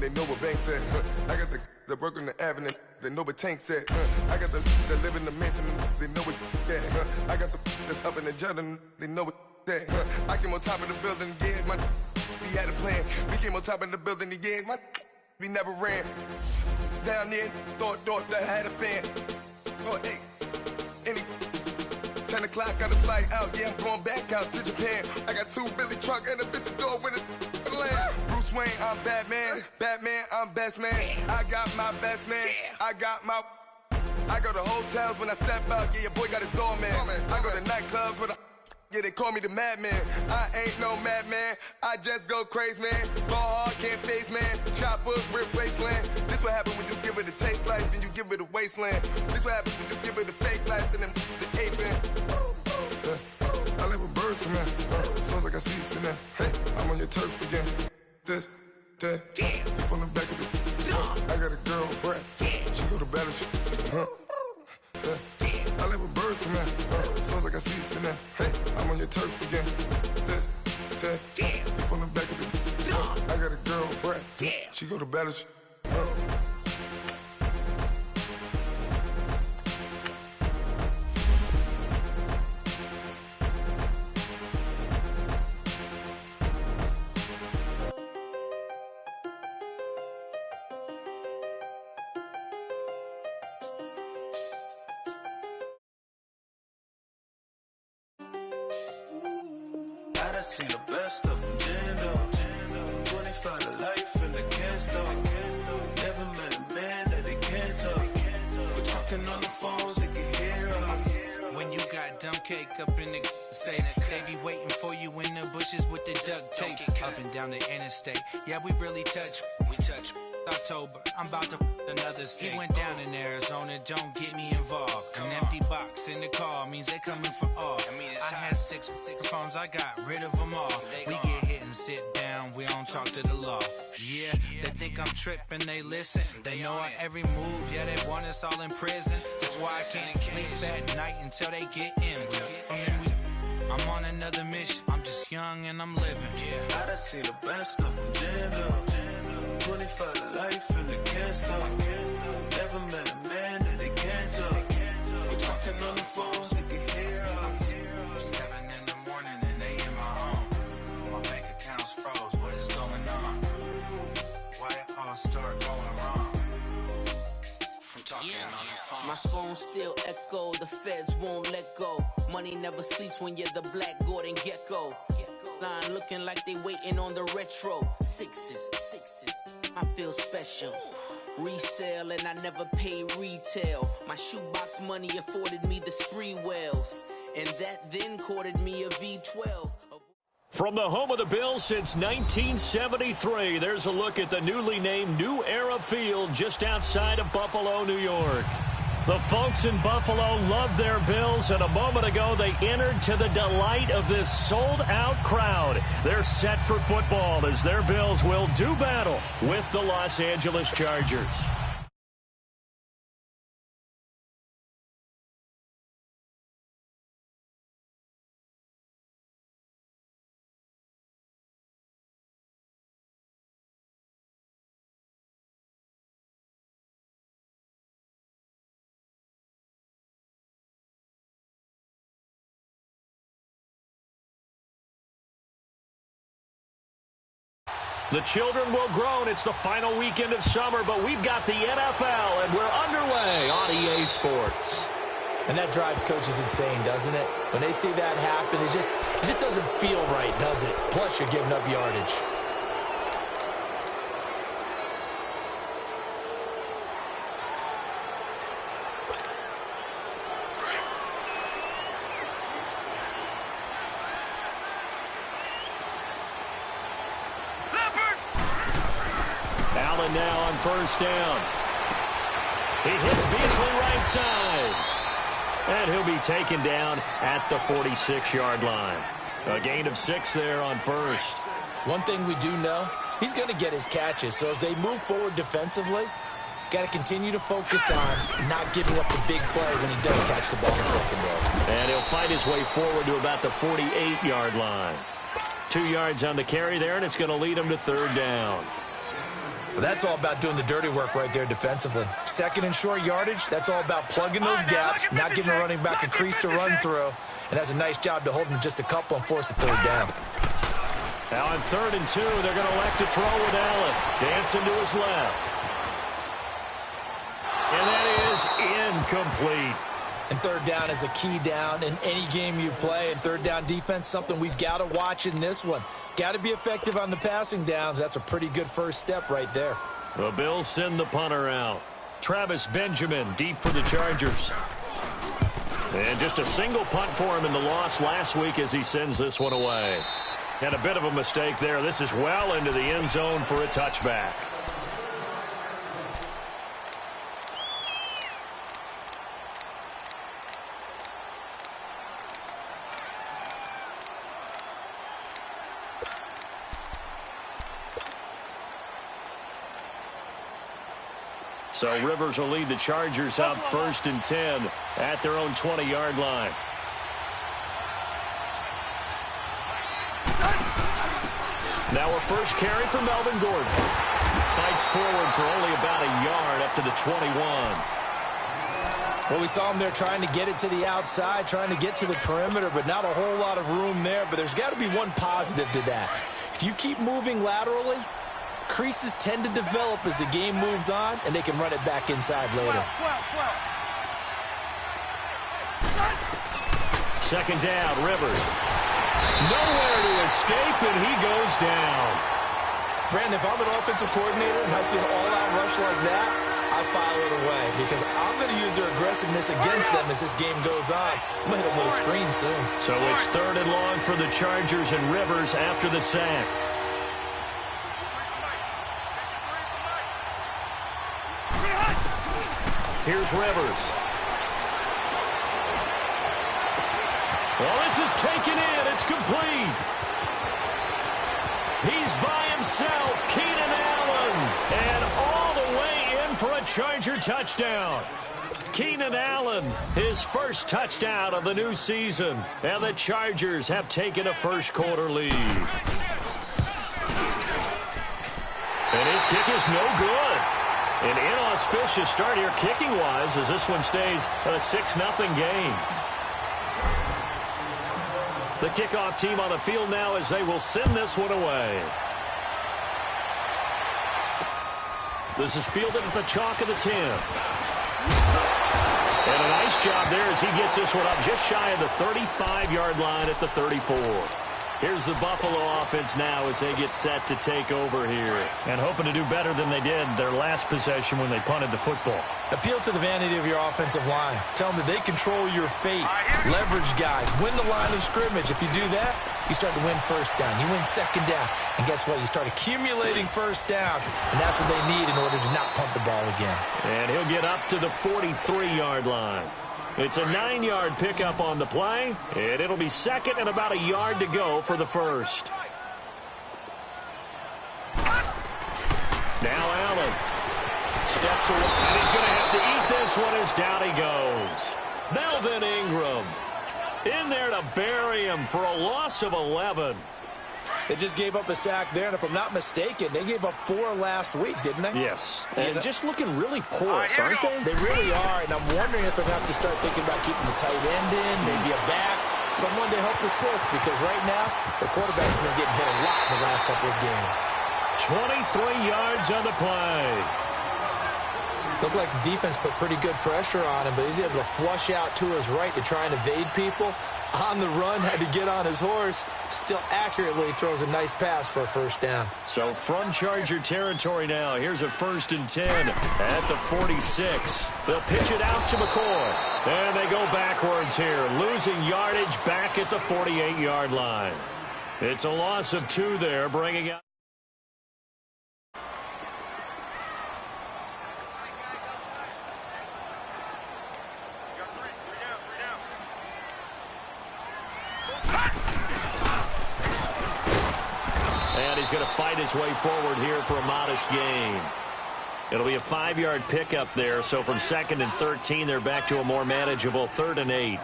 they know what Bank said. I got the work on the avenue, they know what Tank said. I got the live in the mansion, they know what that. I got some that's up in the jungle, they know what that. I came on top of the building, yeah, we had a plan. We came on top of the building, yeah, we never ran. Down there, thought that I had a fan. Oh, hey, 10 o'clock, got a flight out, yeah, I'm going back out to Japan. I got 2 Billy truck and a bitch door with a land. Bruce Wayne, I'm Batman. Batman, I'm best man. I got my best man. I go to hotels when I step out, yeah, your boy got a doorman. I go to nightclubs with yeah, they call me the madman. I ain't no madman, I just go crazy, man. Ball hard, can't face, man. Choppers, rip wasteland. This what happen when you give it a taste life, then you give it a wasteland. This what happens when you give it a fake life, and then the ape man. I live with birds come in. Sounds like I see it in there. Hey, I'm on your turf again. This, that, you from the back of the I got a girl, Brad. She go to battleship. I live with birds come in. Sounds like I see it in there. Hey, I'm on your turf again. This, that, you from the back of the I got a girl, Brad. She go to battleship. I seen the best of them, Jando. 25 to life in the can't stop. Never met a man that they can't talk. We're talking on the phones, they can hear us. When you got dumb cake up in the say, they be waiting for you in the bushes with the duct tape. Up and down the interstate, yeah, we really touch. We touch. October, I'm about to another state. He went down in Arizona, don't get me involved. An empty box in the car means they coming for all. I had six phones, I got rid of them all. We get hit and sit down, we don't talk to the law. Yeah, they think I'm tripping, they listen. They know our every move, yeah, they want us all in prison. That's why I can't sleep at night until they get in. I'm on another mission, I'm just young and I'm living. I done seen the best of them, Jando. 25 to life and they can't stop. Never met a man that they can't talk. We're talking on the phones, they can hear us. 7 in the morning and they in my home. My bank account's froze, what is going on? Why it all start going wrong? From talking on the phone. My phone still echo, the feds won't let go. Money never sleeps when you're the Black Gordon Gecko. Line looking like they waiting on the retro. Sixes, I feel special. Resale and I never pay retail. My shoebox money afforded me the spree wells, and that then courted me a V12. From the home of the Bills since 1973, there's a look at the newly named New Era Field just outside of Buffalo, New York. The folks in Buffalo love their Bills, and a moment ago they entered to the delight of this sold-out crowd. They're set for football as their Bills will do battle with the Los Angeles Chargers. The children will groan. It's the final weekend of summer, but we've got the NFL, and we're underway on EA Sports. And that drives coaches insane, doesn't it? When they see that happen, it just doesn't feel right, does it? Plus, you're giving up yardage. Now on first down. He hits Beasley right side. And he'll be taken down at the 46-yard line. A gain of 6 there on first. One thing we do know, he's going to get his catches. So as they move forward defensively, got to continue to focus on not giving up the big play when he does catch the ball in secondary. And he'll fight his way forward to about the 48-yard line. 2 yards on the carry there, and it's going to lead him to third down. Well, that's all about doing the dirty work right there defensively. Second and short yardage, that's all about plugging those gaps, not giving a running back a crease to run through, and that's a nice job to hold him just a couple and force a third down. Now on 3rd and 2, they're going to elect to throw with Allen. Dancing to his left. And that is incomplete. And third down is a key down in any game you play. And third down defense, something we've got to watch in this one. Got to be effective on the passing downs. That's a pretty good first step right there. The Bills send the punter out. Travis Benjamin deep for the Chargers. And just a single punt for him in the loss last week as he sends this one away. And a bit of a mistake there. This is well into the end zone for a touchback. So Rivers will lead the Chargers out 1st and 10 at their own 20-yard line. Now a first carry for Melvin Gordon. Fights forward for only about a yard up to the 21. Well, we saw him there trying to get it to the outside, trying to get to the perimeter, but not a whole lot of room there. But there's got to be one positive to that. If you keep moving laterally, creases tend to develop as the game moves on, and they can run it back inside later. 2nd down, Rivers. Nowhere to escape, and he goes down. Brandon, if I'm an offensive coordinator and I see an all-out rush like that, I file it away because I'm going to use their aggressiveness against them as this game goes on. I'm going to hit them with a screen soon. So it's 3rd and long for the Chargers and Rivers after the sack. Here's Rivers. Well, this is taken in. It's complete. He's by himself, Keenan Allen. And all the way in for a Charger touchdown. Keenan Allen, his first touchdown of the new season. And the Chargers have taken a first-quarter lead. And his kick is no good. An inauspicious start here kicking-wise as this one stays a 6-0 game. The kickoff team on the field now as they will send this one away. This is fielded at the chalk of the 10. And a nice job there as he gets this one up just shy of the 35-yard line at the 34. Here's the Buffalo offense now as they get set to take over here. And hoping to do better than they did their last possession when they punted the football. Appeal to the vanity of your offensive line. Tell them that they control your fate. Leverage guys. Win the line of scrimmage. If you do that, you start to win first down. You win second down. And guess what? You start accumulating first downs. And that's what they need in order to not punt the ball again. And he'll get up to the 43-yard line. It's a 9-yard pickup on the play, and it'll be 2nd and about a yard to go for the first. Now Allen steps away, and he's going to have to eat this one as down he goes. Melvin Ingram in there to bury him for a loss of 11. They just gave up a sack there, and if I'm not mistaken, they gave up 4 last week, didn't they? Yes, and just looking really porous, aren't they? They really are, and I'm wondering if they're going to have to start thinking about keeping the tight end in, maybe a back, someone to help assist, because right now, the quarterback's been getting hit a lot in the last couple of games. 23 yards on the play. Looked like the defense put pretty good pressure on him, but he's able to flush out to his right to try and evade people. On the run, had to get on his horse. Still accurately throws a nice pass for a first down. So from Charger territory now, here's a 1st and 10 at the 46. They'll pitch it out to McCoy. And they go backwards here, losing yardage back at the 48-yard line. It's a loss of 2 there, bringing out. And he's going to fight his way forward here for a modest gain. It'll be a 5-yard pickup there, so from 2nd and 13, they're back to a more manageable 3rd and 8.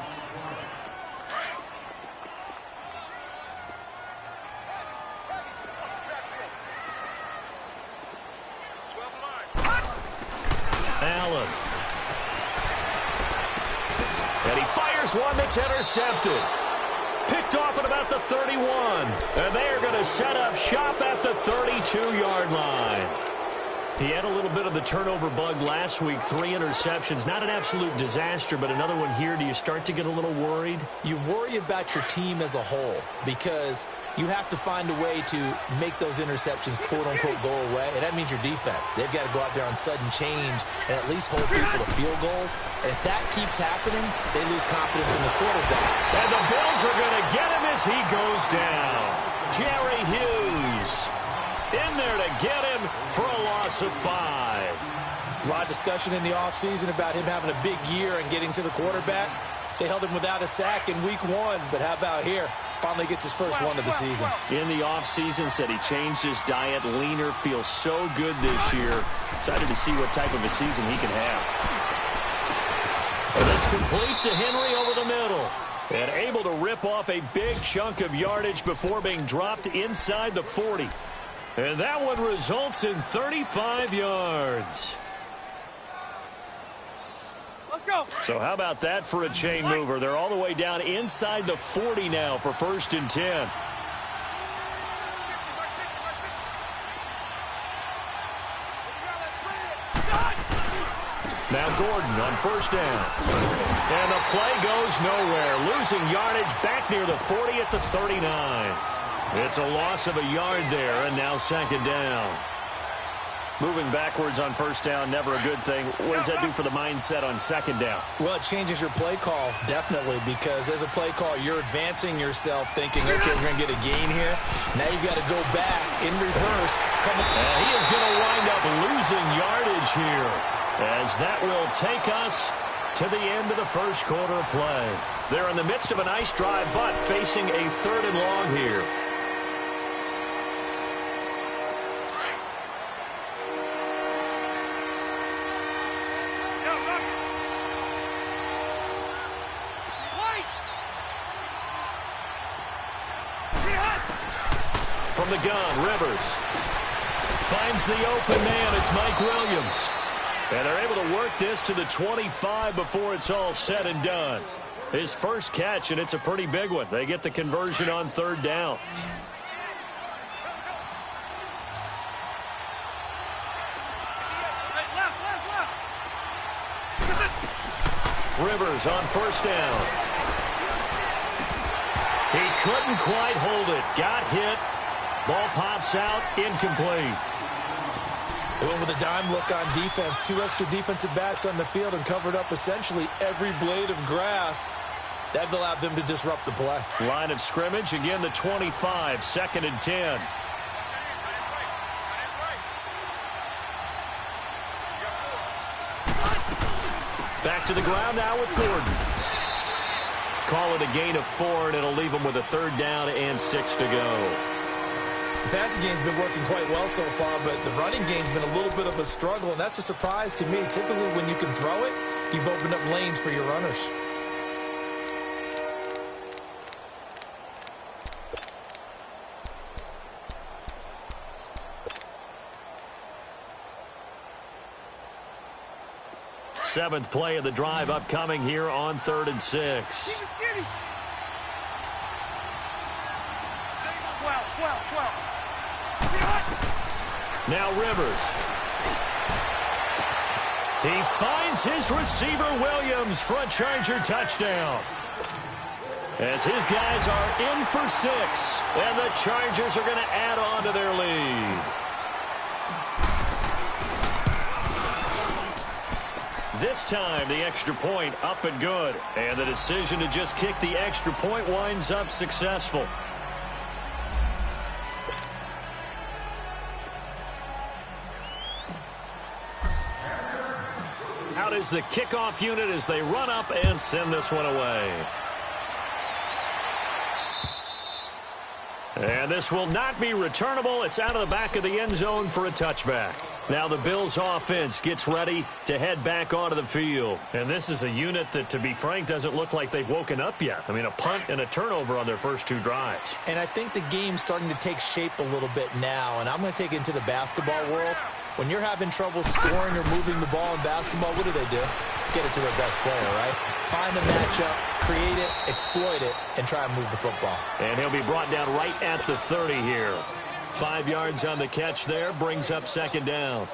Allen. And he fires one that's intercepted. Picked off at about the 31. And they are going to set up shop at the 32-yard line. He had a little bit of the turnover bug last week, 3 interceptions. Not an absolute disaster, but another one here. Do you start to get a little worried? You worry about your team as a whole because you have to find a way to make those interceptions, quote-unquote, go away, and that means your defense. They've got to go out there on sudden change and at least hold people to field goals. And if that keeps happening, they lose confidence in the quarterback. And the Bills are going to get him as he goes down. Jerry Hughes in there to get him for a loss of 5. There's a lot of discussion in the offseason about him having a big year and getting to the quarterback. They held him without a sack in week 1, but how about here? Finally gets his first one of the season. In the offseason, said he changed his diet, leaner, feels so good this year. Excited to see what type of a season he can have. And this complete to Henry over the middle. And able to rip off a big chunk of yardage before being dropped inside the 40. And that one results in 35 yards. Let's go. So how about that for a chain mover? They're all the way down inside the 40 now for 1st and 10. Now Gordon on 1st down. And the play goes nowhere. Losing yardage back near the 40 at the 39. It's a loss of a yard there, and now 2nd down. Moving backwards on 1st down, never a good thing. What does that do for the mindset on 2nd down? Well, it changes your play call, definitely, because as a play call, you're advancing yourself thinking, okay, we're going to get a gain here. Now you've got to go back in reverse. And he is going to wind up losing yardage here, as that will take us to the end of the 1st quarter of play. They're in the midst of a nice drive, but facing a 3rd and long here. From the gun, Rivers finds the open man. It's Mike Williams. And they're able to work this to the 25 before it's all said and done. His first catch, and it's a pretty big one. They get the conversion on 3rd down. Rivers on 1st down. He couldn't quite hold it. Got hit. Ball pops out, incomplete. They went with a dime look on defense. 2 extra defensive backs on the field and covered up essentially every blade of grass. That allowed them to disrupt the play. Line of scrimmage, again the 25, 2nd and 10. Back to the ground now with Gordon. Call it a gain of 4, and it'll leave them with a 3rd down and 6 to go. The passing game's been working quite well so far, but the running game's been a little bit of a struggle, and that's a surprise to me. Typically, when you can throw it, you've opened up lanes for your runners. Seventh play of the drive upcoming here on 3rd and 6. 12. Now Rivers. He finds his receiver Williams for a Charger touchdown. As his guys are in for 6. And the Chargers are going to add on to their lead. This time, the extra point up and good. And the decision to just kick the extra point winds up successful. Out is the kickoff unit as they run up and send this one away. And this will not be returnable. It's out of the back of the end zone for a touchback. Now the Bills offense gets ready to head back onto the field. And this is a unit that, to be frank, doesn't look like they've woken up yet. I mean, a punt and a turnover on their first 2 drives. And I think the game's starting to take shape a little bit now. And I'm going to take it into the basketball world. When you're having trouble scoring or moving the ball in basketball, what do? Get it to their best player, right? Find a matchup, create it, exploit it, and try and move the football. And he'll be brought down right at the 30 here. 5 yards on the catch there, brings up second down.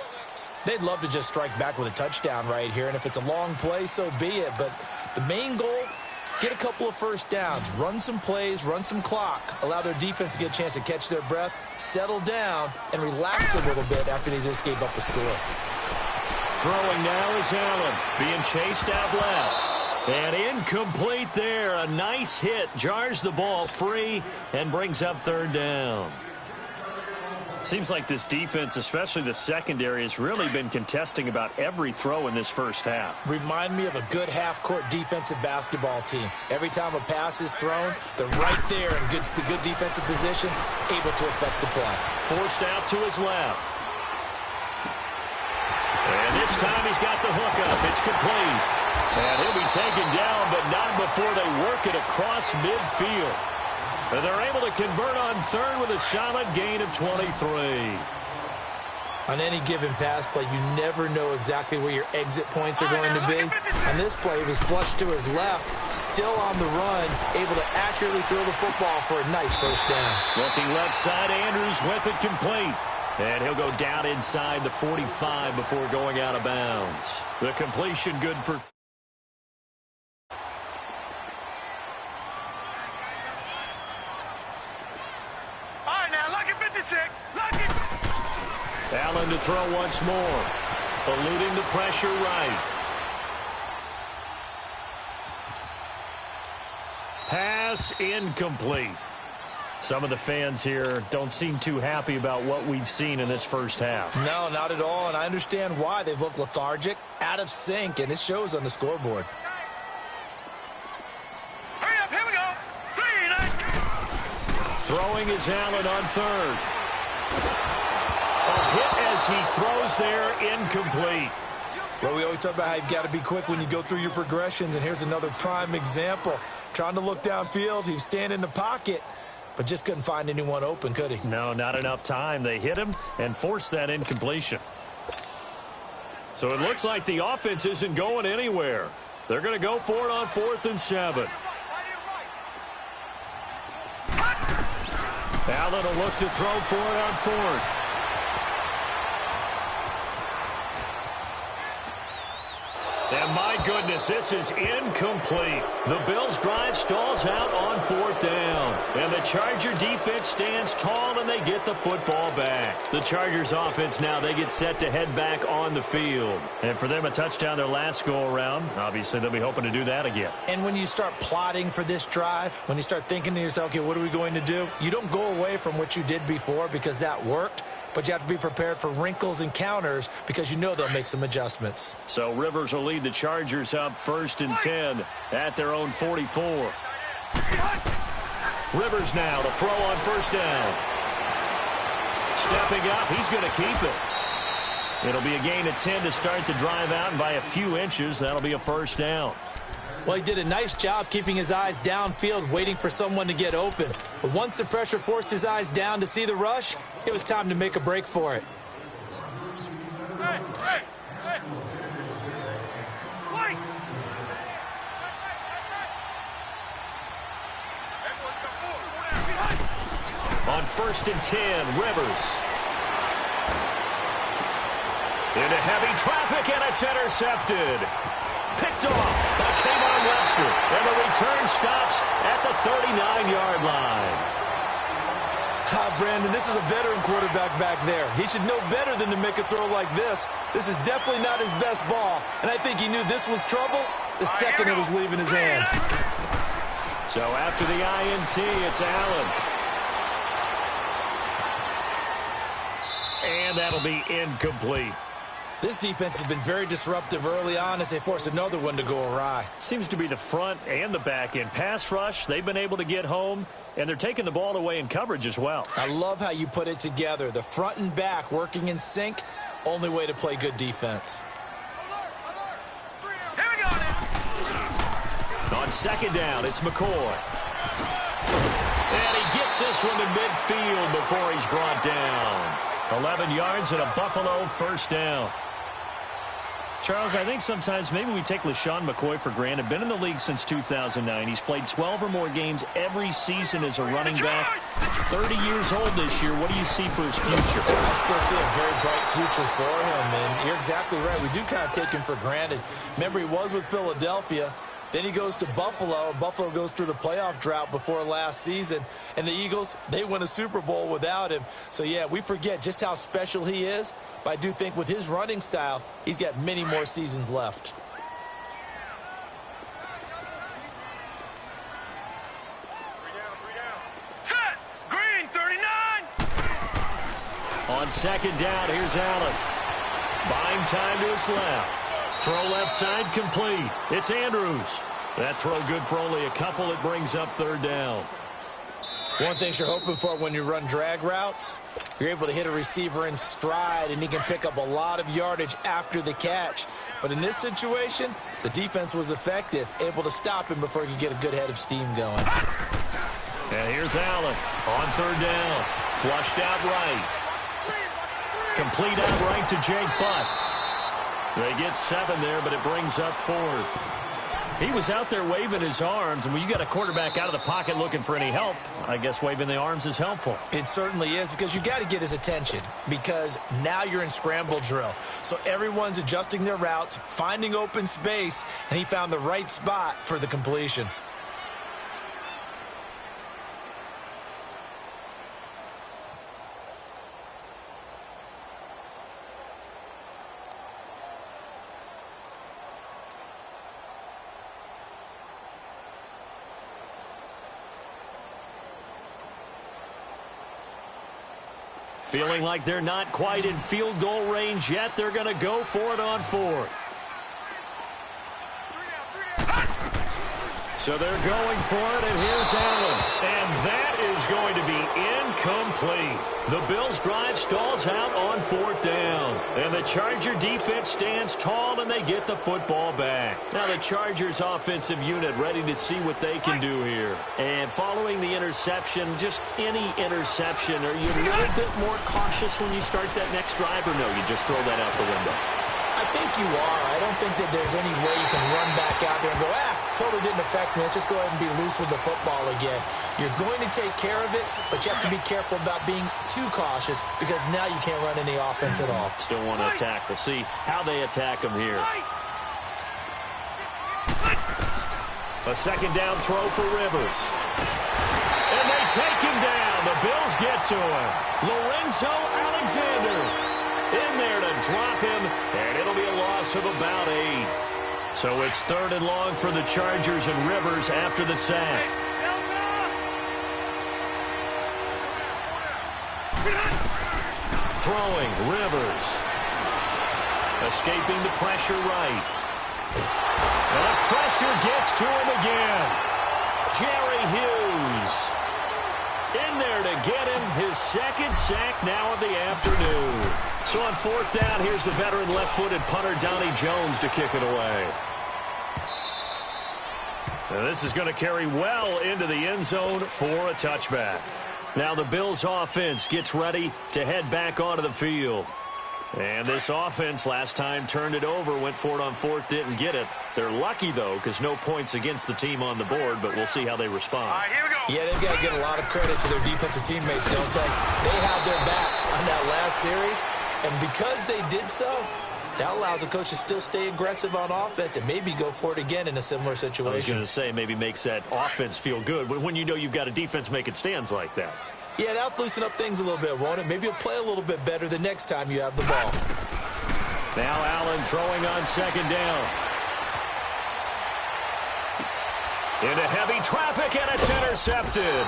They'd love to just strike back with a touchdown right here, and if it's a long play, so be it. But the main goal, get a couple of first downs, run some plays, run some clock, allow their defense to get a chance to catch their breath, settle down, and relax a little bit after they just gave up a score. Throwing now is Allen, being chased out left. And incomplete there. A nice hit, jars the ball free, and brings up third down. Seems like this defense, especially the secondary, has really been contesting about every throw in this first half. Remind me of a good half-court defensive basketball team. Every time a pass is thrown, they're right there in good defensive position, able to affect the play. Forced out to his left. And this time he's got the hook up. It's complete. And he'll be taken down, but not before they work it across midfield. And they're able to convert on third with a solid gain of 23. On any given pass play, you never know exactly where your exit points are going to be. On this play, he was flushed to his left, still on the run, able to accurately throw the football for a nice first down. Looking left side, Andrews with it complete. And he'll go down inside the 45 before going out of bounds. The completion good for... Allen to throw once more. Eluding the pressure right. Pass incomplete. Some of the fans here don't seem too happy about what we've seen in this first half. No, not at all, and I understand why. They've looked lethargic, out of sync, and it shows on the scoreboard. Hurry up, here we go. Throwing is Allen on third. A hit as he throws there, incomplete. Well, we always talk about how you've got to be quick when you go through your progressions, and here's another prime example. Trying to look downfield, he was standing in the pocket, but just couldn't find anyone open, could he? No, not enough time. They hit him and forced that incompletion. So it looks like the offense isn't going anywhere. They're going to go for it on 4th and 7. Allen will look to throw for it on 4th. And my goodness, this is incomplete. The Bills' drive stalls out on 4th down. And the Charger defense stands tall and they get the football back. The Chargers offense now, they get set to head back on the field. And for them, a touchdown their last go-around. Obviously, they'll be hoping to do that again. And when you start plotting for this drive, when you start thinking to yourself, okay, what are we going to do? You don't go away from what you did before because that worked. But you have to be prepared for wrinkles and counters because you know they'll make some adjustments. So Rivers will lead the Chargers up 1st and 10 at their own 44. Rivers now to throw on 1st down. Stepping up, he's going to keep it. It'll be a gain of 10 to start the drive out, and by a few inches, that'll be a 1st down. Well, he did a nice job keeping his eyes downfield, waiting for someone to get open. But once the pressure forced his eyes down to see the rush, it was time to make a break for it. On 1st and 10, Rivers. Into heavy traffic, and it's intercepted. Picked off by K'Von Webster, and the return stops at the 39-yard line. Brandon, this is a veteran quarterback back there. He should know better than to make a throw like this. This is definitely not his best ball, and I think he knew this was trouble the second it was leaving his hand. So after the INT, it's Allen. And that'll be incomplete. This defense has been very disruptive early on as they force another one to go awry. Seems to be the front and the back end. Pass rush, they've been able to get home, and they're taking the ball away in coverage as well. I love how you put it together. The front and back working in sync, only way to play good defense. Here we go now. On 2nd down, it's McCoy. And he gets this one to midfield before he's brought down. 11 yards and a Buffalo first down. Charles, I think sometimes maybe we take LaShawn McCoy for granted. Been in the league since 2009. He's played 12 or more games every season as a running back. 30 years old this year. What do you see for his future? I still see a very bright future for him, and you're exactly right. We do kind of take him for granted. Remember, he was with Philadelphia. Then he goes to Buffalo. Buffalo goes through the playoff drought before last season. And the Eagles, they win a Super Bowl without him. So, yeah, we forget just how special he is. But I do think with his running style, he's got many more seasons left. Set! Green, 39! On second down, here's Allen. Buying time to his left. Throw left side complete. It's Andrews. That throw good for only a couple. It brings up third down. One thing you're hoping for when you run drag routes, you're able to hit a receiver in stride, and he can pick up a lot of yardage after the catch. But in this situation, the defense was effective, able to stop him before he could get a good head of steam going. And here's Allen on third down. Flushed out right. Complete out right to Jake Butt. They get 7 there, but it brings up fourth. He was out there waving his arms, and when you got a quarterback out of the pocket looking for any help, I guess waving the arms is helpful. It certainly is, because you got to get his attention, because now you're in scramble drill. So everyone's adjusting their routes, finding open space, and he found the right spot for the completion. Feeling like they're not quite in field goal range yet. They're going to go for it on fourth. So they're going for it, and here's Allen. And that is going to be incomplete. The Bills' drive stalls out on fourth down. And the Charger defense stands tall, and they get the football back. Now the Chargers' offensive unit ready to see what they can do here. And following the interception, just any interception, are you a little bit more cautious when you start that next drive, or no, you just throw that out the window? I think you are. I don't think that there's any way you can run back out there and go, totally didn't affect me. Let's just go ahead and be loose with the football again. You're going to take care of it, but you have to be careful about being too cautious, because now you can't run any offense at all. Still want to attack. We'll see how they attack him here. A second down throw for Rivers. And they take him down. The Bills get to him. Lorenzo Alexander in there to drop him, and it'll be a loss of about 8. So it's third and long for the Chargers, and Rivers after the sack. Throwing, Rivers. Escaping the pressure right. And the pressure gets to him again. Jerry Hughes in there to get him his second sack now of the afternoon. So on fourth down, here's the veteran left-footed punter Donnie Jones to kick it away. And this is going to carry well into the end zone for a touchback. Now the Bills offense gets ready to head back onto the field. And this offense last time turned it over, went for it on fourth, didn't get it. They're lucky, though, because no points against the team on the board, but we'll see how they respond. All right, here we go. Yeah, they've got to give a lot of credit to their defensive teammates, don't they? They had their backs on that last series, and because they did so, that allows the coach to still stay aggressive on offense and maybe go for it again in a similar situation. I was going to say, maybe makes that offense feel good when you know you've got a defense making stands like that. Yeah, that'll loosen up things a little bit, won't it? Maybe you'll play a little bit better the next time you have the ball. Now Allen throwing on second down. Into heavy traffic, and it's intercepted.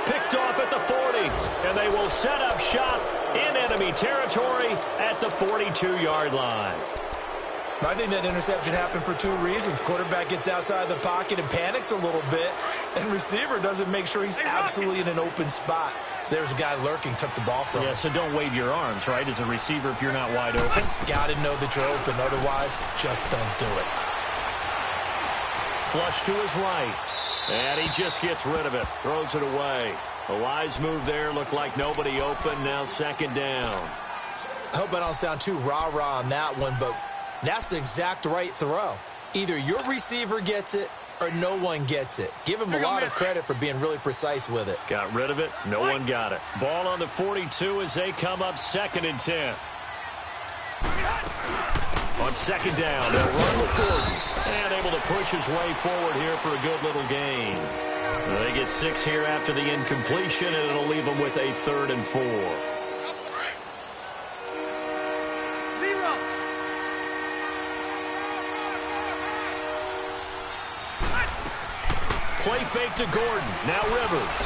Picked off at the 40, and they will set up shop in enemy territory at the 42-yard line. I think that interception happened for two reasons. Quarterback gets outside the pocket and panics a little bit, and receiver doesn't make sure he's absolutely in an open spot. So there's a guy lurking, took the ball from him. Yeah, so don't wave your arms, right, as a receiver if you're not wide open. Got to know that you're open. Otherwise, just don't do it. Flush to his right, and he just gets rid of it, throws it away. A wise move there. Looked like nobody open. Now second down. I hope I don't sound too rah-rah on that one, but that's the exact right throw. Either your receiver gets it or no one gets it. Give him a lot of credit for being really precise with it. Got rid of it. No one got it. Ball on the 42 as they come up 2nd and 10. On second down, they'll run with Gordon. And able to push his way forward here for a good little gain. They get 6 here after the incompletion, and it'll leave them with a 3rd and 4. Play fake to Gordon. Now Rivers.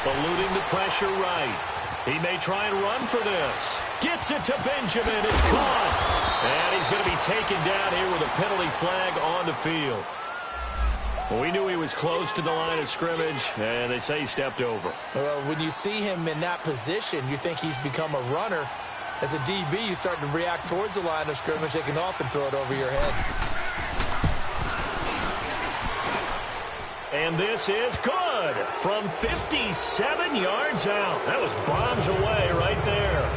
Eluding the pressure right. He may try and run for this. Gets it to Benjamin. It's caught. And he's going to be taken down here with a penalty flag on the field. Well, we knew he was close to the line of scrimmage, and they say he stepped over. Well, when you see him in that position, you think he's become a runner. As a DB, you start to react towards the line of scrimmage. They can often throw it over your head. And this is good from 57 yards out. That was bombs away right there.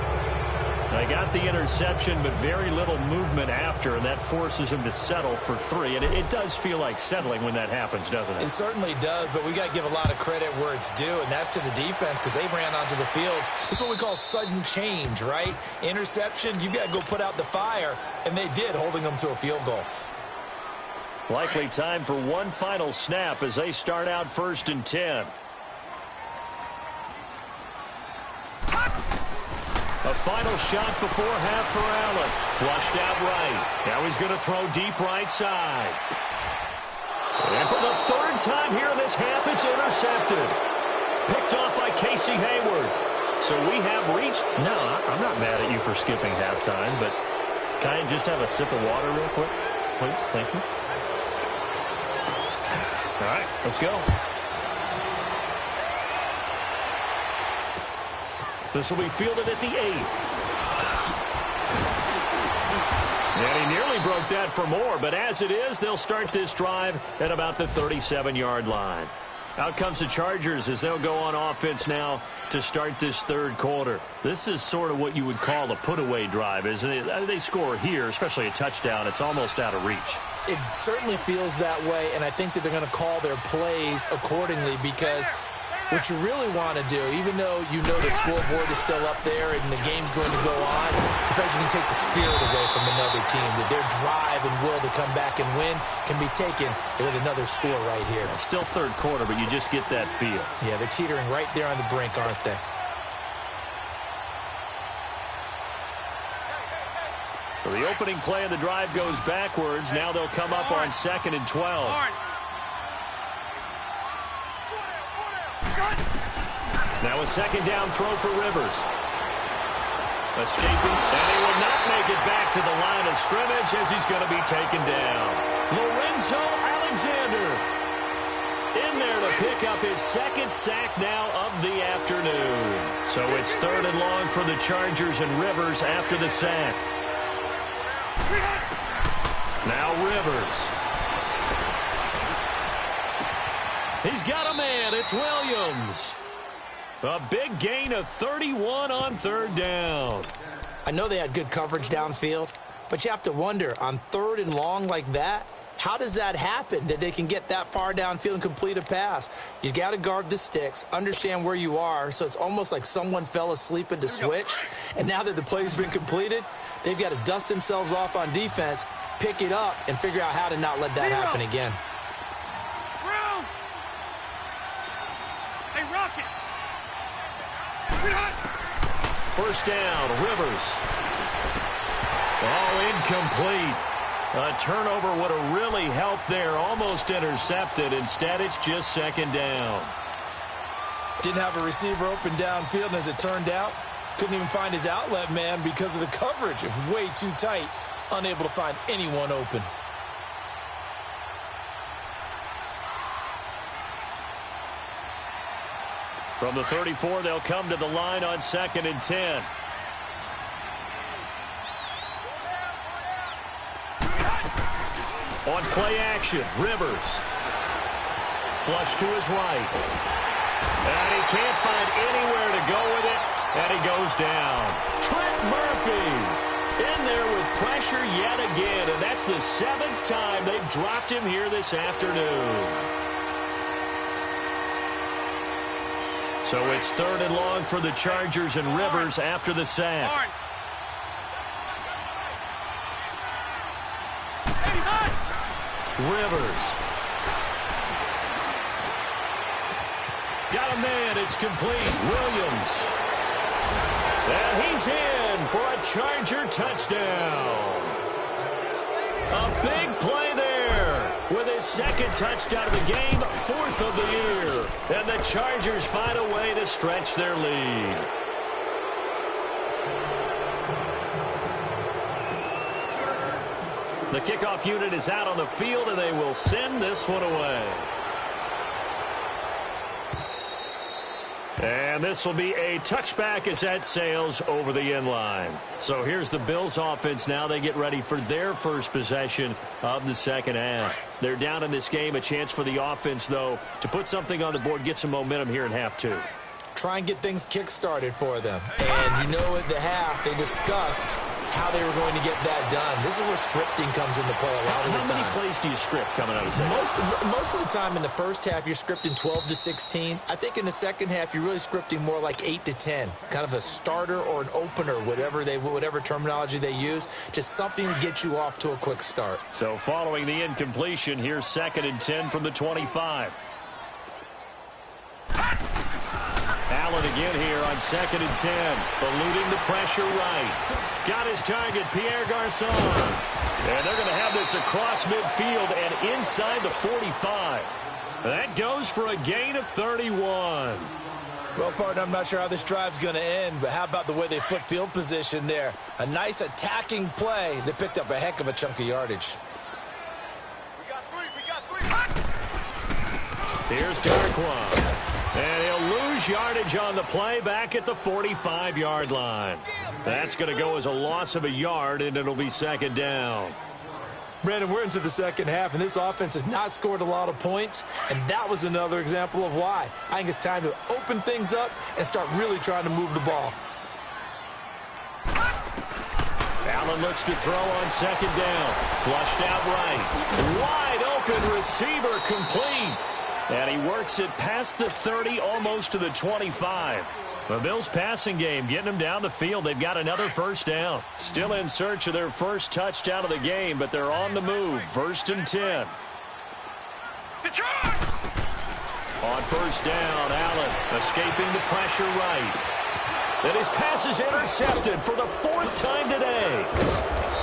They got the interception, but very little movement after, and that forces him to settle for 3. And it does feel like settling when that happens, doesn't it? It certainly does, but we got to give a lot of credit where it's due, and that's to the defense because they ran onto the field. It's what we call sudden change, right? Interception, you've got to go put out the fire, and they did, holding them to a field goal. Likely time for one final snap as they start out 1st and 10. A final shot before half for Allen. Flushed out right. Now he's going to throw deep right side. And for the 3rd time here in this half, it's intercepted. Picked off by Casey Hayward. So we have reached... No, I'm not mad at you for skipping halftime, but can I just have a sip of water real quick? Please, thank you. All right, let's go. This will be fielded at the 8. And he nearly broke that for more, but as it is, they'll start this drive at about the 37-yard line. Out comes the Chargers as they'll go on offense now to start this 3rd quarter. This is sort of what you would call a put-away drive, isn't it? They score here, especially a touchdown. It's almost out of reach. It certainly feels that way, and I think that they're going to call their plays accordingly because what you really want to do, even though you know the scoreboard is still up there and the game's going to go on, in fact, you can take the spirit away from another team, that their drive and will to come back and win can be taken with another score right here. Still 3rd quarter, but you just get that feel. Yeah, they're teetering right there on the brink, aren't they? So the opening play of the drive goes backwards. Now they'll come up on 2nd and 12. Now a 2nd down throw for Rivers. Escaping, and he will not make it back to the line of scrimmage as he's going to be taken down. Lorenzo Alexander in there to pick up his 2nd sack now of the afternoon. So it's 3rd and long for the Chargers and Rivers after the sack. Now Rivers. He's got a man. It's Williams. A big gain of 31 on 3rd down. I know they had good coverage downfield, but you have to wonder, on 3rd and long like that, how does that happen that they can get that far downfield and complete a pass? You got to guard the sticks, understand where you are, so it's almost like someone fell asleep at the switch, and now that the play's been completed, they've got to dust themselves off on defense, pick it up, and figure out how to not let that happen again. Hey, Rocket! 1st down, Rivers. All incomplete. A turnover would have really helped there. Almost intercepted. Instead, it's just 2nd down. Didn't have a receiver open downfield, and as it turned out, couldn't even find his outlet man because of the coverage. It was way too tight. Unable to find anyone open. From the 34, they'll come to the line on 2nd and 10. On play action, Rivers. Flush to his right. And he can't find anywhere to go with it, and he goes down. Trent Murphy in there with pressure yet again, and that's the 7th time they've dropped him here this afternoon. So it's 3rd and long for the Chargers and Rivers after the sack. Rivers. Got a man. It's complete. Williams. And he's in for a Charger touchdown. A big play there with his 2nd touchdown of the game, 4th of the year. And the Chargers find a way to stretch their lead. The kickoff unit is out on the field, and they will send this one away. And this will be a touchback as that sails over the end line. So here's the Bills offense now. They get ready for their first possession of the second half. They're down in this game. A chance for the offense, though, to put something on the board, get some momentum here in half 2. Try and get things kick-started for them. And you know at the half, they discussed how they were going to get that done. This is where scripting comes into play a lot of the time. How many plays do you script coming out of second? Most of the time in the first half, you're scripting 12 to 16. I think in the second half, you're really scripting more like 8 to 10. Kind of a starter or an opener, whatever terminology they use. Just something to get you off to a quick start. So following the incompletion, here's 2nd and 10 from the 25. Allen again here on 2nd and 10. Eluding the pressure right. Got his target, Pierre Garçon. And they're going to have this across midfield and inside the 45. That goes for a gain of 31. Well, partner, I'm not sure how this drive's going to end, but how about the way they flip field position there? A nice attacking play that picked up a heck of a chunk of yardage. We got three. Here's Darquan. And he'll lose yardage on the play back at the 45-yard line. That's going to go as a loss of a yard, and it'll be 2nd down. Brandon, we're into the second half, and this offense has not scored a lot of points, and that was another example of why. I think it's time to open things up and start really trying to move the ball. Allen looks to throw on 2nd down. Flushed out right. Wide open receiver complete. And he works it past the 30, almost to the 25. The Bills' passing game getting them down the field. They've got another 1st down. Still in search of their first touchdown of the game, but they're on the move. 1st and 10. On 1st down, Allen escaping the pressure right. And his pass is intercepted for the 4th time today.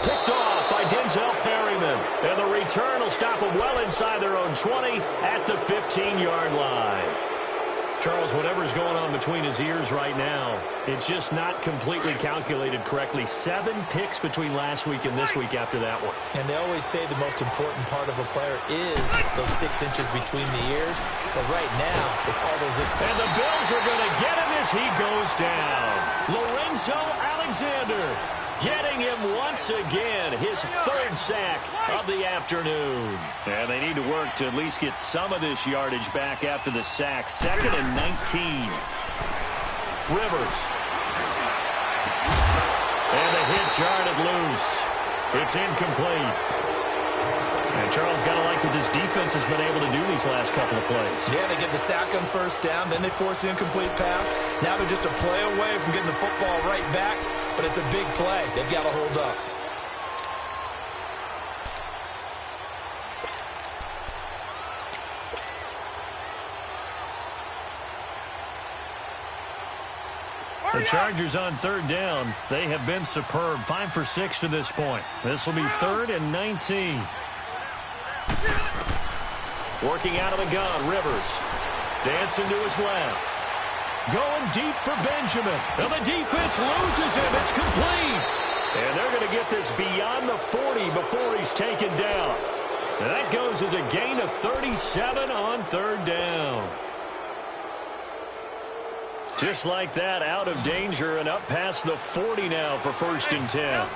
Picked off by Denzel Perryman. And the return will stop them well inside their own 20 at the 15-yard line. Charles, whatever's going on between his ears right now, it's just not completely calculated correctly. 7 picks between last week and this week after that one. And they always say the most important part of a player is those 6 inches between the ears. But right now, it's all those... And the Bills are going to get him as he goes down. Lorenzo Alexander getting him once again, his 3rd sack of the afternoon. And they need to work to at least get some of this yardage back after the sack. 2nd and 19. Rivers. And the hit jarred loose. It's incomplete. And Charles, got to like what this defense has been able to do these last couple of plays. Yeah, they get the sack on 1st down, then they force the incomplete pass. Now they're just a play away from getting the football right back. But it's a big play. They've got to hold up. The Chargers on 3rd down. They have been superb. 5 for 6 to this point. This will be 3rd and 19. Working out of the gun, Rivers. Dancing to his left. Going deep for Benjamin. And the defense loses him. It's complete. And they're going to get this beyond the 40 before he's taken down. And that goes as a gain of 37 on 3rd down. Just like that, out of danger and up past the 40 now for 1st and 10.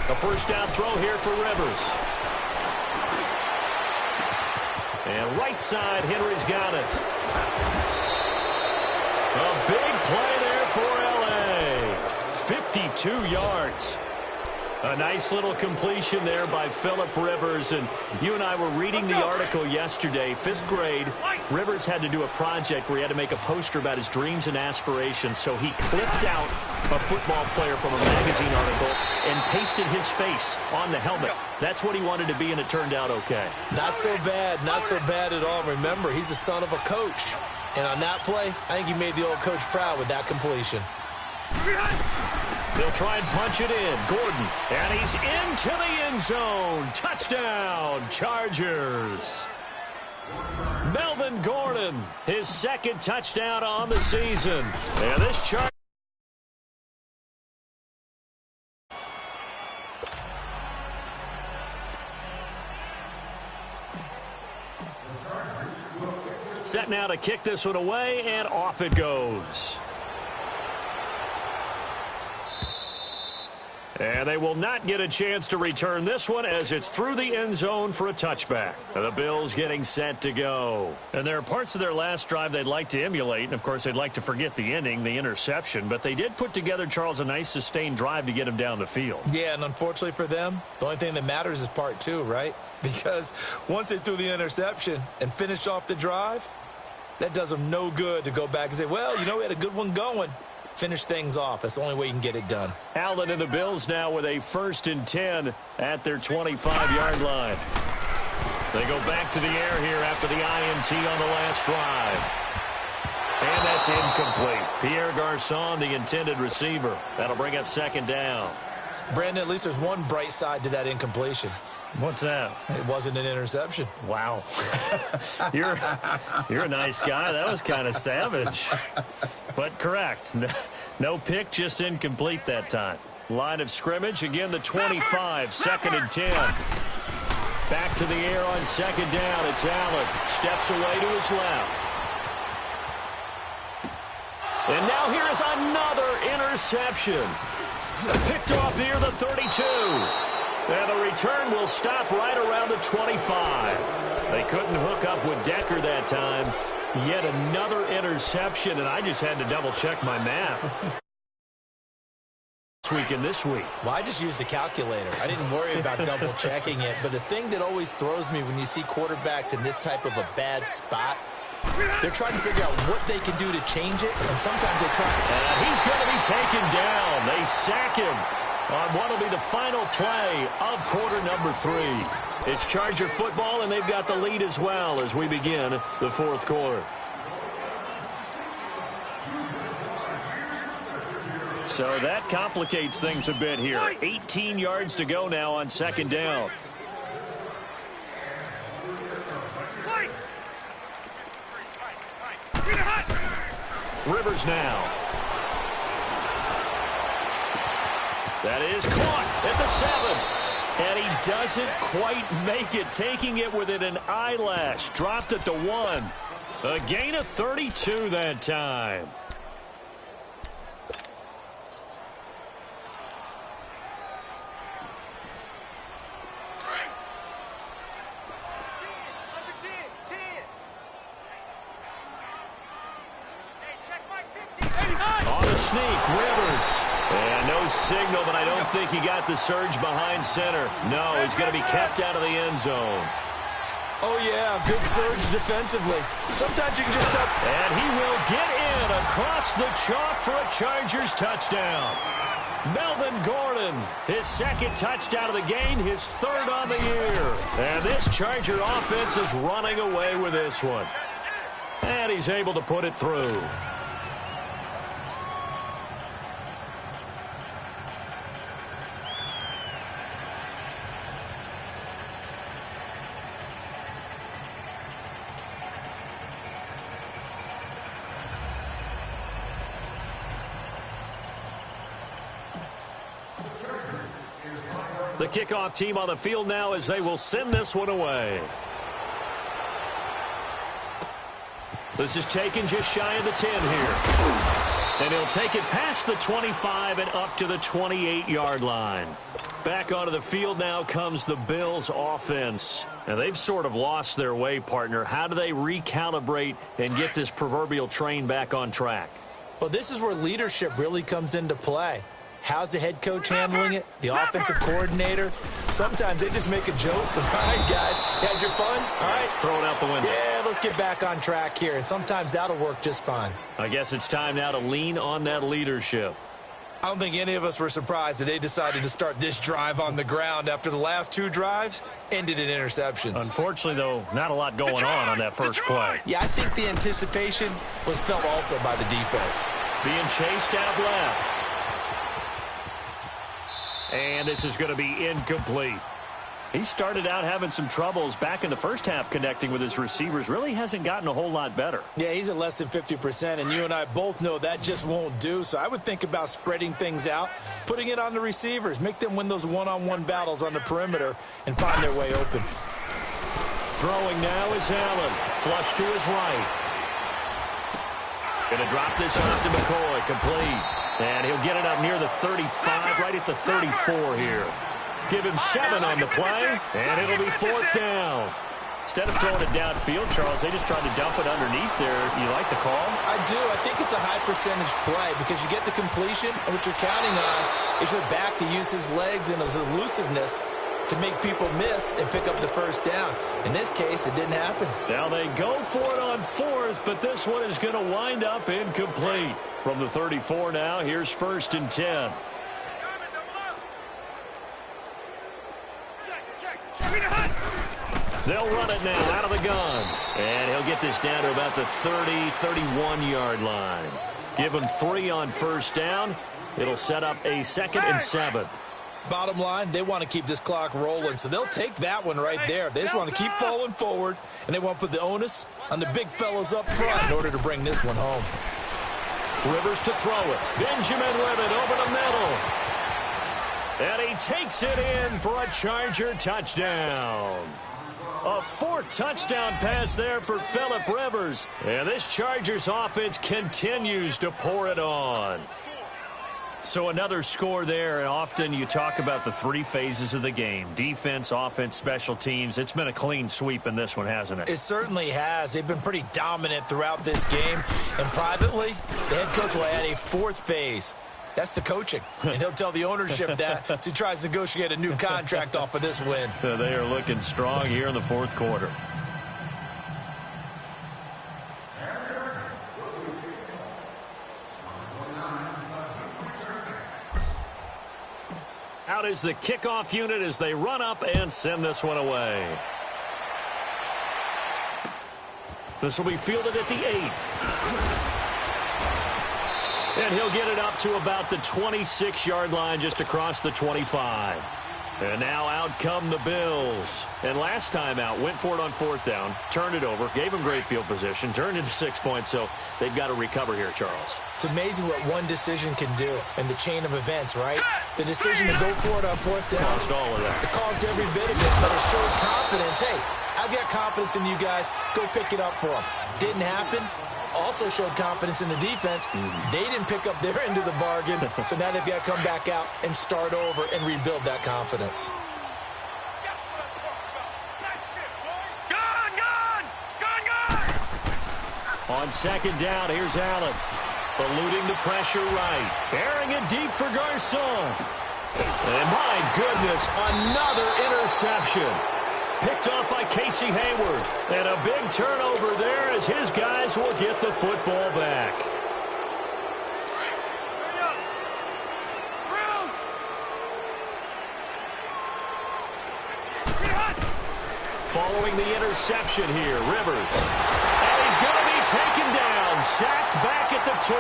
A 1st down throw here for Rivers. And right side, Henry's got it. A big play there for L.A. 52 yards. A nice little completion there by Phillip Rivers. And you and I were reading the article yesterday, 5th grade. Rivers had to do a project where he had to make a poster about his dreams and aspirations. So he clipped out a football player from a magazine article and pasted his face on the helmet. That's what he wanted to be, and it turned out okay. Not so bad. Not so bad at all. Remember, he's the son of a coach. And on that play, I think he made the old coach proud with that completion. They'll try and punch it in. Gordon. And he's into the end zone. Touchdown, Chargers. Melvin Gordon, his second touchdown on the season. And this Chargers. Set now to kick this one away, and off it goes. And they will not get a chance to return this one as it's through the end zone for a touchback. The Bills getting set to go. And there are parts of their last drive they'd like to emulate. And, of course, they'd like to forget the ending, the interception. But they did put together, Charles, a nice sustained drive to get him down the field. Yeah, and unfortunately for them, the only thing that matters is part 2, right? Because once they threw the interception and finished off the drive, that does them no good to go back and say, well, you know, we had a good one going. Finish things off. That's the only way you can get it done. Allen and the Bills now with a 1st and 10 at their 25-yard line. They go back to the air here after the INT on the last drive. And that's incomplete. Pierre Garçon, the intended receiver. That'll bring up 2nd down. Brandon, at least there's one bright side to that incompletion. What's that? It wasn't an interception. Wow. You're a nice guy. That was kind of savage. But correct. No pick, just incomplete that time. Line of scrimmage, again the 25, 2nd and 10. Back to the air on 2nd down. It's Allen. Steps away to his left. And now here is another interception. Picked off near the 32. And the return will stop right around the 25. They couldn't hook up with Decker that time. Yet another interception, and I just had to double-check my math. This week. Well, I just used a calculator. I didn't worry about double-checking it. But the thing that always throws me when you see quarterbacks in this type of a bad spot, they're trying to figure out what they can do to change it, and sometimes they try. And he's going to be taken down. They sack him on what will be the final play of quarter number 3. It's Charger football, and they've got the lead as well as we begin the 4th quarter. So that complicates things a bit here. 18 yards to go now on 2nd down. Rivers now. That is caught at the 7. And he doesn't quite make it, taking it within an eyelash. Dropped at the 1. A gain of 32 that time. On the sneak, Rivers. And no signal, but I don't think he got the surge behind center. No, he's going to be kept out of the end zone. Oh, yeah, good surge defensively. Sometimes you can just tell. And he will get in across the chalk for a Chargers touchdown. Melvin Gordon, his 2nd touchdown of the game, his 3rd on the year. And this Charger offense is running away with this one. And he's able to put it through. The kickoff team on the field now as they will send this one away. This is taken just shy of the 10 here. And he'll take it past the 25 and up to the 28-yard line. Back onto the field now comes the Bills offense. Now, they've sort of lost their way, partner. How do they recalibrate and get this proverbial train back on track? Well, this is where leadership really comes into play. How's the head coach handling it? The offensive coordinator? Sometimes they just make a joke. All right, guys, had your fun? All right. Throw it out the window. Yeah, let's get back on track here. And sometimes that'll work just fine. I guess it's time now to lean on that leadership. I don't think any of us were surprised that they decided to start this drive on the ground after the last 2 drives ended in interceptions. Unfortunately, though, not a lot going on that first play. Yeah, I think the anticipation was felt also by the defense. Being chased out left. And this is going to be incomplete. He started out having some troubles back in the first half connecting with his receivers. Really hasn't gotten a whole lot better. Yeah, he's at less than 50%, and you and I both know that just won't do. So I would think about spreading things out, putting it on the receivers, make them win those one-on-one battles on the perimeter and find their way open. Throwing now is Allen. Flush to his right. Going to drop this off to McCoy. Complete. And he'll get it up near the 35, right at the 34 here. Give him 7 on the play, and it'll be 4th down. Instead of throwing it downfield, Charles, they just tried to dump it underneath there. You like the call? I do. I think it's a high-percentage play because you get the completion, and what you're counting on is your back to use his legs and his elusiveness to make people miss and pick up the first down. In this case, it didn't happen. Now they go for it on 4th, but this one is going to wind up incomplete. From the 34 now, here's 1st and 10. They'll run it now out of the gun. And he'll get this down to about the 30, 31-yard line. Give him 3 on 1st down. It'll set up a 2nd and 7. Bottom line, they want to keep this clock rolling, so they'll take that one right there. They just want to keep falling forward, and they want to put the onus on the big fellas up front in order to bring this one home. Rivers to throw it. Benjamin with it over the middle. And he takes it in for a Charger touchdown. A 4th touchdown pass there for Phillip Rivers. And this Chargers offense continues to pour it on. So another score there, and often you talk about the 3 phases of the game. Defense, offense, special teams. It's been a clean sweep in this one, hasn't it? It certainly has. They've been pretty dominant throughout this game. And privately, the head coach will add a 4th phase. That's the coaching. And he'll tell the ownership that as he tries to negotiate a new contract off of this win. They are looking strong here in the 4th quarter. Out is the kickoff unit as they run up and send this one away. This will be fielded at the 8. And he'll get it up to about the 26-yard line just across the 25. And now out come the Bills. And last time out, went for it on 4th down, turned it over, gave them great field position, turned into 6 points, so they've got to recover here, Charles. It's amazing what one decision can do in the chain of events, right? The decision to go for it on 4th down. Caused all of that. It caused every bit of it, but it showed confidence. Hey, I've got confidence in you guys. Go pick it up for them. Didn't happen. Also showed confidence in the defense. They didn't pick up their end of the bargain, so now they've got to come back out and start over and rebuild that confidence. On 2nd down, here's Allen. Eluding the pressure right. Airing it deep for Garcon. And my goodness, another interception. Picked off by Casey Hayward. And a big turnover there as his guys will get the football back. Following the interception here, Rivers. And he's going to be taken down. Sacked back at the 2.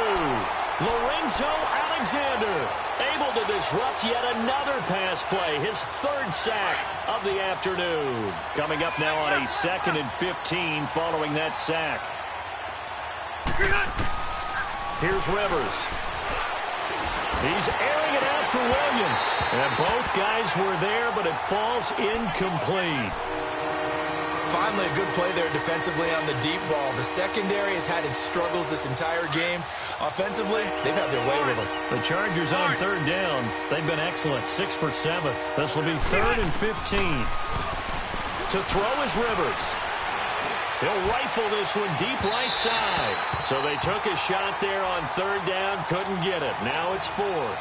Lorenzo Alexander able to disrupt yet another pass play. His 3rd sack of the afternoon. Coming up now on a 2nd and 15 following that sack. Here's Rivers. He's airing it out for Williams. And both guys were there, but it falls incomplete. Finally, a good play there defensively on the deep ball. The secondary has had its struggles this entire game. Offensively, they've had their way with them. The Chargers on 3rd down. They've been excellent. 6 for 7. This will be 3rd and 15. To throw is Rivers. He'll rifle this one deep right side. So they took a shot there on third down, couldn't get it. Now it's fourth.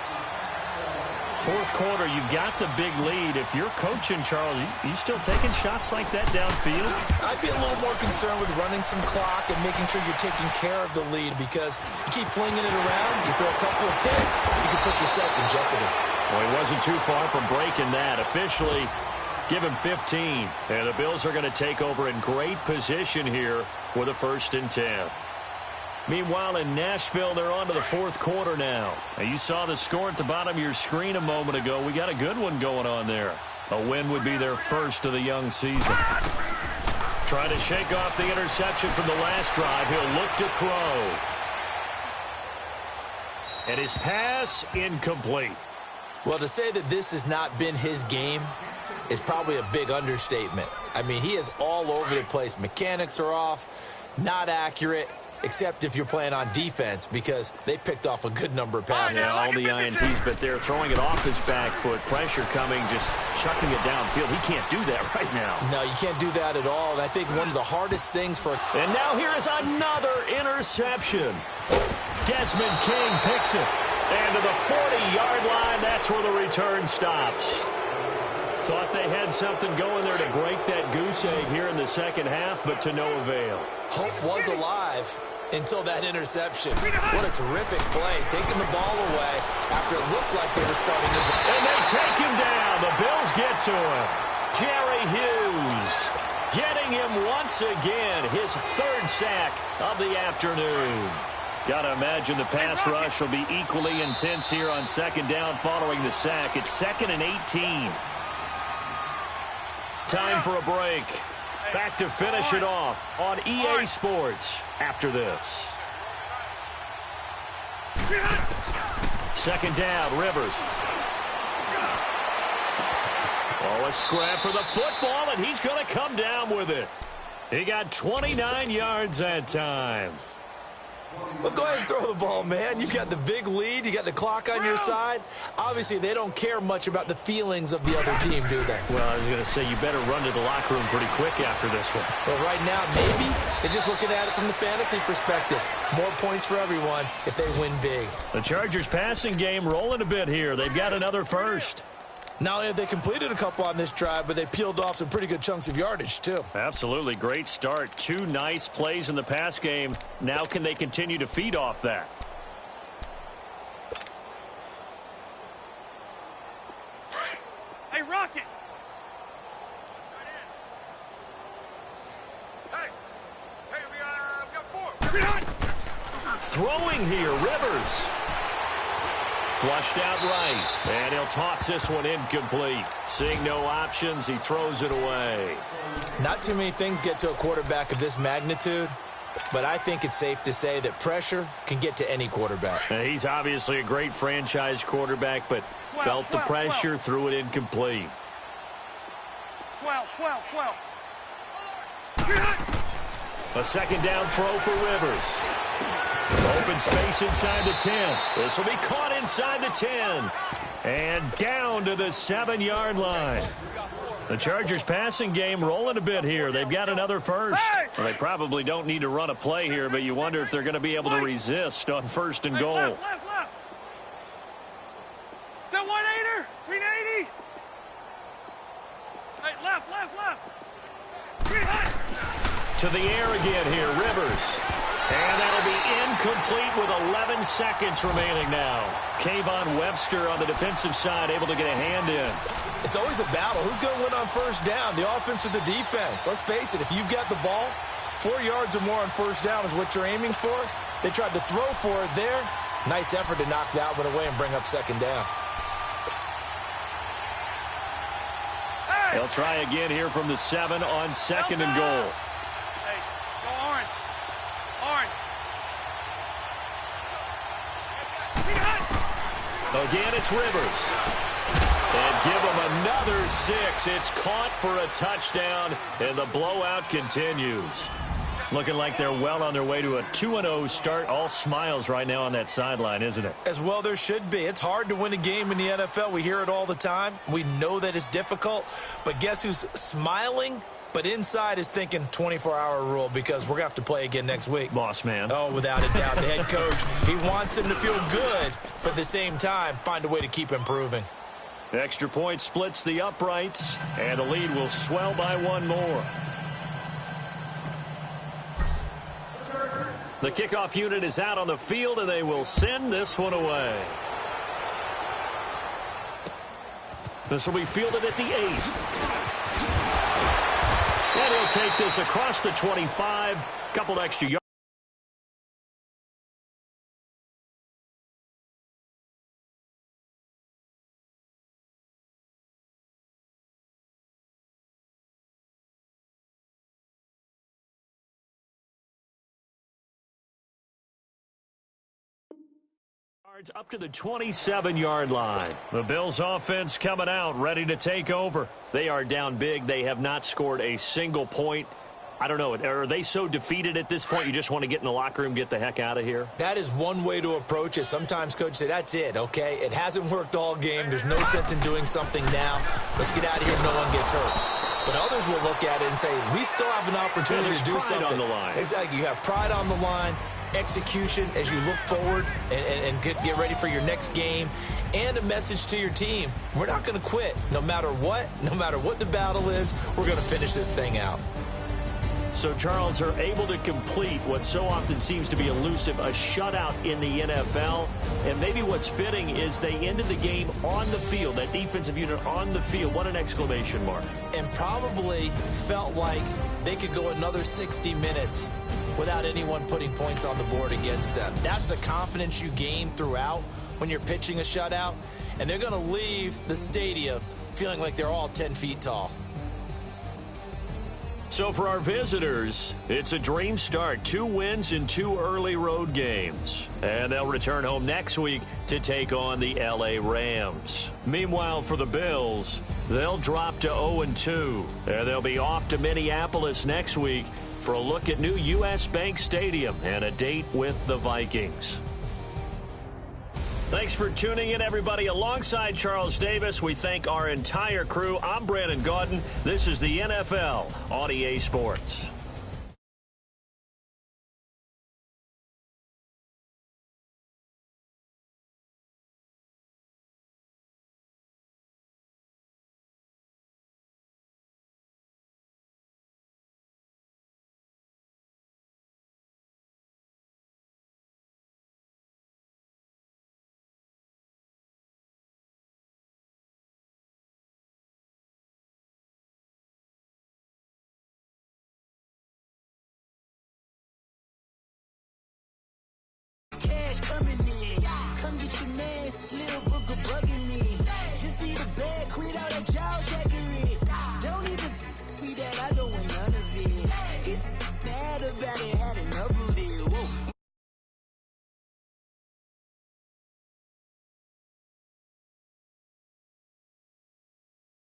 Fourth quarter, you've got the big lead. If you're coaching, Charles, you still taking shots like that downfield? I'd be a little more concerned with running some clock and making sure you're taking care of the lead, because you keep flinging it around, you throw a couple of picks, you can put yourself in jeopardy. Well, he wasn't too far from breaking that. Officially, give him 15. And the Bills are going to take over in great position here with a 1st and 10. Meanwhile, in Nashville, they're on to the fourth quarter now. You saw the score at the bottom of your screen a moment ago. We got a good one going on there. A win would be their first of the young season. Trying to shake off the interception from the last drive. He'll look to throw. And his pass incomplete. Well, to say that this has not been his game is probably a big understatement. I mean, he is all over the place. Mechanics are off, not accurate, except if you're playing on defense, because they picked off a good number of passes. Yeah, all the INTs, but they're throwing it off his back foot. Pressure coming, just chucking it downfield. He can't do that right now. No, you can't do that at all. And I think one of the hardest things for... And now here is another interception. Desmond King picks it. And to the 40-yard line, that's where the return stops. Thought they had something going there to break that goose egg here in the second half, but to no avail. Hope was alive until that interception. What a terrific play, taking the ball away after it looked like they were starting to... And they take him down. The Bills get to him. Jerry Hughes getting him once again, his 3rd sack of the afternoon. Got to imagine the pass rush will be equally intense here on 2nd down following the sack. It's 2nd and 18. Time for a break. Back to finish it off on EA Sports after this. 2nd down, Rivers. Oh, a scrap for the football, and he's going to come down with it. He got 29 yards that time. Well, go ahead and throw the ball, man. You got the big lead. You got the clock on your side. Obviously, they don't care much about the feelings of the other team, do they? Well, I was going to say, you better run to the locker room pretty quick after this one. Well, right now, maybe they're just looking at it from the fantasy perspective. More points for everyone if they win big. The Chargers passing game rolling a bit here. They've got another first. Not only have they completed a couple on this drive, but they peeled off some pretty good chunks of yardage, too. Absolutely. Great start. 2 nice plays in the pass game. Now can they continue to feed off that? Hey, Rocket! Hey, we got 4. Throwing here, Rivers. Flushed out right, and he'll toss this one incomplete. Seeing no options, he throws it away. Not too many things get to a quarterback of this magnitude, but I think it's safe to say that pressure can get to any quarterback. He's obviously a great franchise quarterback, but felt the pressure, threw it incomplete. 12. A 2nd down throw for Rivers. Open space inside the 10. This will be caught inside the 10. And down to the 7-yard line. The Chargers passing game rolling a bit here. They've got another first. Well, they probably don't need to run a play here, but you wonder if they're going to be able to resist on 1st and goal. Left. Is that 180? 380? Hey, left. To the air again here, Rivers. And that'll be incomplete with 11 seconds remaining now. Kayvon Webster on the defensive side able to get a hand in. It's always a battle. Who's going to win on 1st down, the offense or the defense? Let's face it, if you've got the ball, 4 yards or more on 1st down is what you're aiming for. They tried to throw for it there. Nice effort to knock that one away and bring up 2nd down. They'll try again here from the 7 on 2nd and goal. Hey, go orange. Again, it's Rivers. And give them another 6. It's caught for a touchdown, and the blowout continues. Looking like they're well on their way to a 2-0 start. All smiles right now on that sideline, isn't it? As well there should be. It's hard to win a game in the NFL. We hear it all the time. We know that it's difficult. But guess who's smiling But inside is thinking 24-hour rule because we're going to have to play again next week. Boss man. Oh, without a doubt. The head coach, he wants him to feel good, but at the same time, find a way to keep improving. Extra point splits the uprights, and the lead will swell by one more. The kickoff unit is out on the field, and they will send this one away. This will be fielded at the 8. And he'll take this across the 25. Couple extra yards. Up to the 27-yard line. The Bills offense coming out, ready to take over. They are down big. They have not scored a single point. I don't know. Are they so defeated at this point you just want to get in the locker room, get the heck out of here? That is one way to approach it. Sometimes coaches say, that's it, okay? It hasn't worked all game. There's no sense in doing something now. Let's get out of here. No one gets hurt. But others will look at it and say, we still have an opportunity to do something. On the line. Exactly. You have pride on the line. Execution as you look forward and get ready for your next game, and a message to your team. We're not going to quit. No matter what the battle is, we're going to finish this thing out. So Charles are able to complete what so often seems to be elusive, a shutout in the NFL. And maybe what's fitting is they ended the game on the field, that defensive unit on the field. What an exclamation mark. And probably felt like they could go another 60 minutes without anyone putting points on the board against them. That's the confidence you gain throughout when you're pitching a shutout. And they're going to leave the stadium feeling like they're all 10 feet tall. So for our visitors, it's a dream start. 2 wins in 2 early road games. And they'll return home next week to take on the LA Rams. Meanwhile, for the Bills, they'll drop to 0-2. And they'll be off to Minneapolis next week for a look at new U.S. Bank Stadium and a date with the Vikings. Thanks for tuning in, everybody. Alongside Charles Davis, we thank our entire crew. I'm Brandon Gaudin. This is the NFL on EA Sports. Coming in, come get your man, Slim Booger bugging me. Just need a bag, quit out that jaw jackery. Don't even be that, I don't want none of it. He's mad about it, had enough of it.